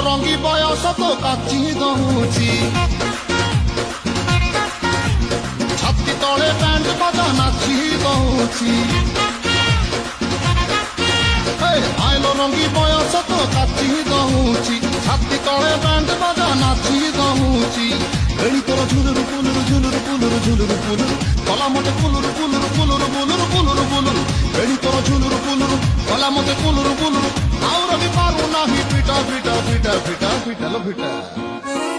ରଙ୍ଗୀ ବୟସ ତ କାଚି ଦଉଛି ଛାତି ତଳେ ବ୍ୟାଣ୍ଡ ବାଜା ନାଚି ଦଉଛି ଆଇଲ ରଙ୍ଗୀ ବୟସ ତ କାଚି ଦଉଛି ଛାତି ତଳେ ବ୍ୟାଣ୍ଡ ବାଜା ନାଚି ଦଉଛି ଏଣି ତୋର ଝୁଲୁରୁ ପୁଲୁରୁ ଝୁଲୁରୁ ପୁଲୁରୁ ଝୁଲୁରୁ ପୁଲୁରୁ କଲା ମତେ ପୁଲୁରୁ ପୁଲୁରୁ ପୁଲୁରୁ ପୁଲୁରୁ ପୁଲୁରୁ ପୁଲୁରୁ ଏଣି ତୋର ଝୁଲୁରୁ ପୁଲୁରୁ କଲା ମତେ ପୁଲୁରୁ ପୁଲୁରୁ ଆଉ ରବି ପାରୁ ନାହିଁ ପିଟା ପିଟା ପିଟା ପିଟା ପିଟା लो ପିटा।